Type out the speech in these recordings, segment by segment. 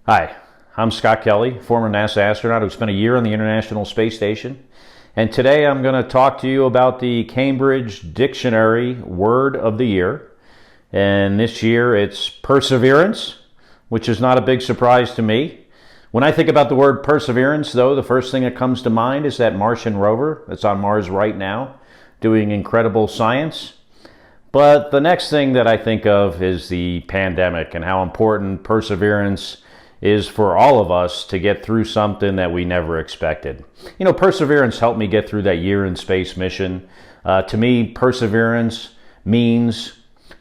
Hi, I'm Scott Kelly, former NASA astronaut who spent a year on the International Space Station. And today I'm going to talk to you about the Cambridge Dictionary Word of the Year. And this year it's perseverance, which is not a big surprise to me. When I think about the word perseverance, though, the first thing that comes to mind is that Martian rover that's on Mars right now, doing incredible science. But the next thing that I think of is the pandemic and how important perseverance is for all of us to get through something that we never expected. You know, perseverance helped me get through that year in space mission. To me, perseverance means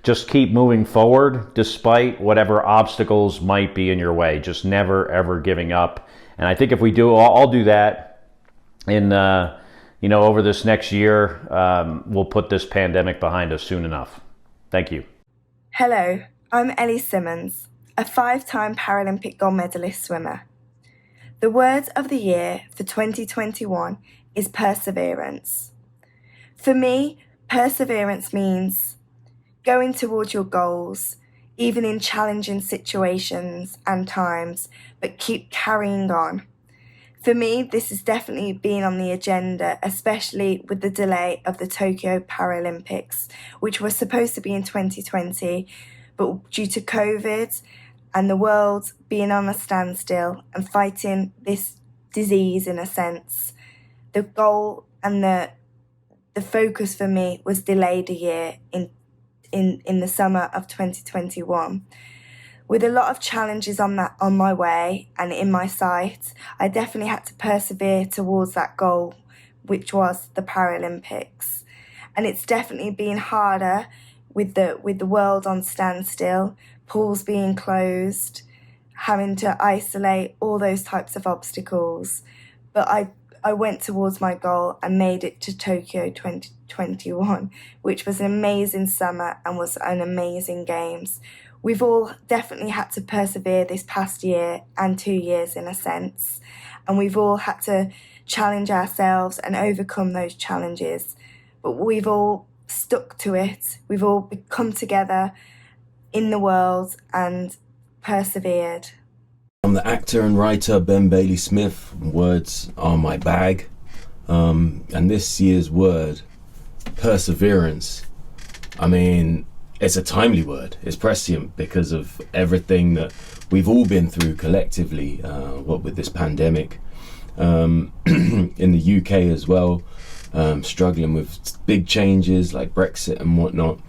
just keep moving forward despite whatever obstacles might be in your way. Just never, ever giving up. And I think if we do, I'll do that in, over this next year, we'll put this pandemic behind us soon enough. Thank you. Hello, I'm Ellie Simmonds, a 5-time Paralympic gold medalist swimmer. The word of the year for 2021 is perseverance. For me, perseverance means going towards your goals, even in challenging situations and times, but keep carrying on. For me, this has definitely been on the agenda, especially with the delay of the Tokyo Paralympics, which was supposed to be in 2020, but due to COVID and the world being on a standstill and fighting this disease in a sense, the goal and the focus for me was delayed a year in the summer of 2021. With a lot of challenges on my way and in my sight, I definitely had to persevere towards that goal, which was the Paralympics. And it's definitely been harder with the world on standstill, pools being closed, having to isolate, all those types of obstacles. But I went towards my goal and made it to Tokyo 2021, which was an amazing summer and was an amazing games. We've all definitely had to persevere this past year and 2 years in a sense, and we've all had to challenge ourselves and overcome those challenges. But we've all stuck to it. We've all come together in the world and persevered. I'm the actor and writer Ben Bailey Smith. Words are my bag. And this year's word, perseverance, I mean, it's a timely word. It's prescient because of everything that we've all been through collectively, what with this pandemic. In the UK as well, struggling with big changes like Brexit and whatnot.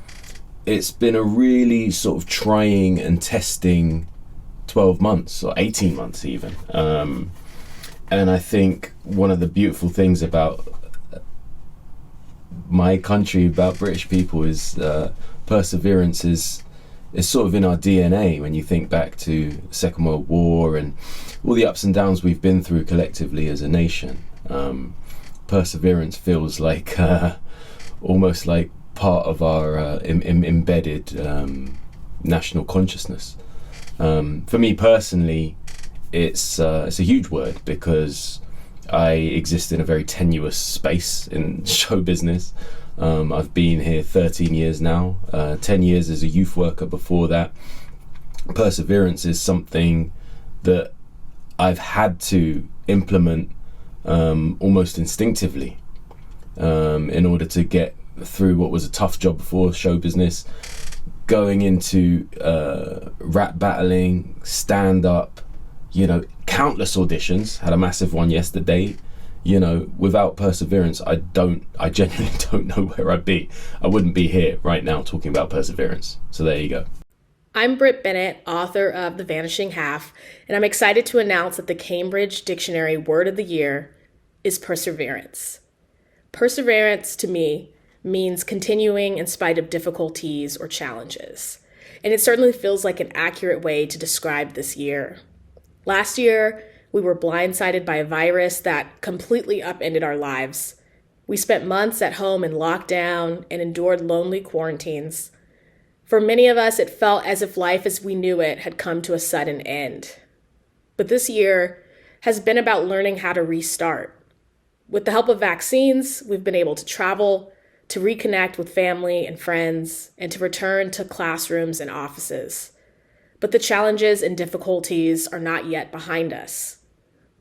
It's been a really sort of trying and testing 12 months or 18 months even. And I think one of the beautiful things about my country, about British people, is perseverance is sort of in our DNA. When you think back to the Second World War and all the ups and downs we've been through collectively as a nation, perseverance feels like almost like part of our embedded national consciousness. For me personally, it's a huge word because I exist in a very tenuous space in show business. I've been here 13 years now, 10 years as a youth worker before that. Perseverance is something that I've had to implement almost instinctively in order to get through what was a tough job before show business, going into rap battling, stand-up, countless auditions. Had a massive one yesterday. Without perseverance, I genuinely don't know where I'd be. I wouldn't be here right now talking about perseverance. So there you go. I'm Brit Bennett, author of The Vanishing Half, and I'm excited to announce that the Cambridge Dictionary Word of the Year is perseverance. Perseverance, to me, means continuing in spite of difficulties or challenges. And it certainly feels like an accurate way to describe this year. Last year, we were blindsided by a virus that completely upended our lives. We spent months at home in lockdown and endured lonely quarantines. For many of us, it felt as if life as we knew it had come to a sudden end. But this year has been about learning how to restart. With the help of vaccines, we've been able to travel, to reconnect with family and friends, and to return to classrooms and offices. but the challenges and difficulties are not yet behind us.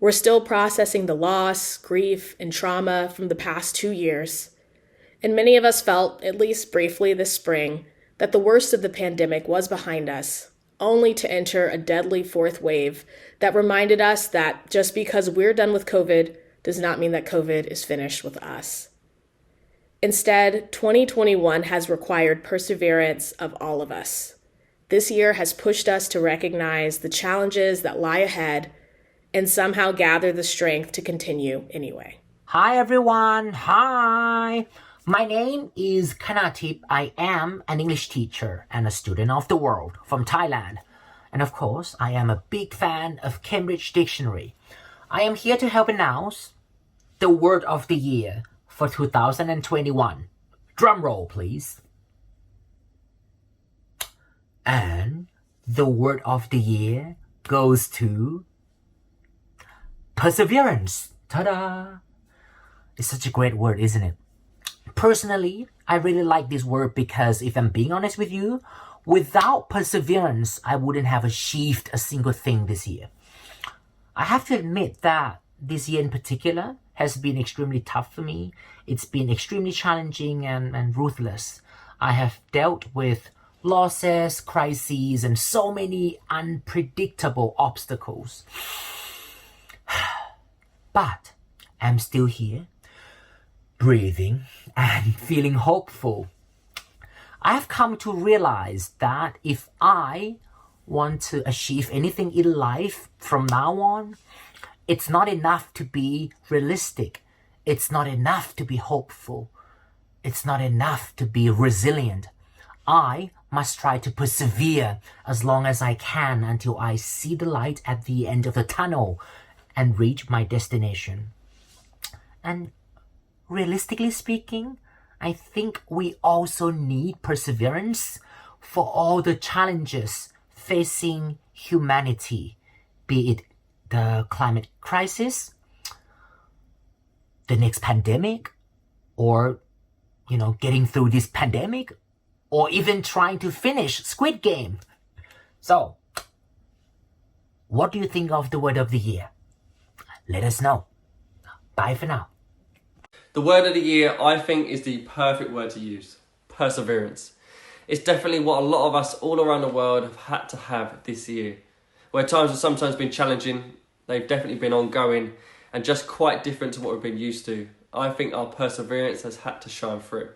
We're still processing the loss, grief, and trauma from the past 2 years. And many of us felt, at least briefly this spring, that the worst of the pandemic was behind us, only to enter a deadly fourth wave that reminded us that just because we're done with COVID does not mean that COVID is finished with us. Instead, 2021 has required perseverance of all of us. This year has pushed us to recognize the challenges that lie ahead and somehow gather the strength to continue anyway. Hi everyone, hi! My name is Kanatip. I am an English teacher and a student of the world from Thailand. And of course, I am a big fan of Cambridge Dictionary. I am here to help announce the word of the year for 2021. Drum roll, please. And the word of the year goes to perseverance. Ta-da! It's such a great word, isn't it? Personally, I really like this word because if I'm being honest with you, without perseverance, I wouldn't have achieved a single thing this year. I have to admit that this year in particular has been extremely tough for me. It's been extremely challenging and ruthless. I have dealt with losses, crises, and so many unpredictable obstacles. But I'm still here, breathing and feeling hopeful. I have come to realize that if I want to achieve anything in life from now on, it's not enough to be realistic. It's not enough to be hopeful. It's not enough to be resilient. I must try to persevere as long as I can until I see the light at the end of the tunnel and reach my destination. And realistically speaking, I think we also need perseverance for all the challenges facing humanity, be it the climate crisis, the next pandemic, or, getting through this pandemic, or even trying to finish Squid Game. So, what do you think of the word of the year? Let us know. Bye for now. The word of the year, I think, is the perfect word to use. Perseverance. It's definitely what a lot of us all around the world have had to have this year. Where times have sometimes been challenging, they've definitely been ongoing and just quite different to what we've been used to. I think our perseverance has had to shine through.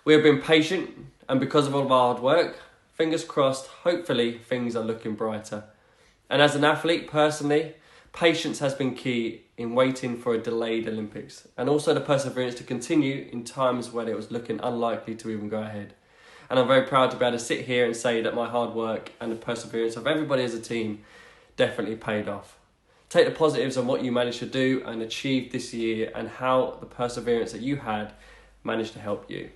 We have been patient, and because of all of our hard work, fingers crossed, hopefully things are looking brighter. And as an athlete, personally, patience has been key in waiting for a delayed Olympics, and also the perseverance to continue in times when it was looking unlikely to even go ahead. And I'm very proud to be able to sit here and say that my hard work and the perseverance of everybody as a team definitely paid off. Take the positives on what you managed to do and achieve this year and how the perseverance that you had managed to help you.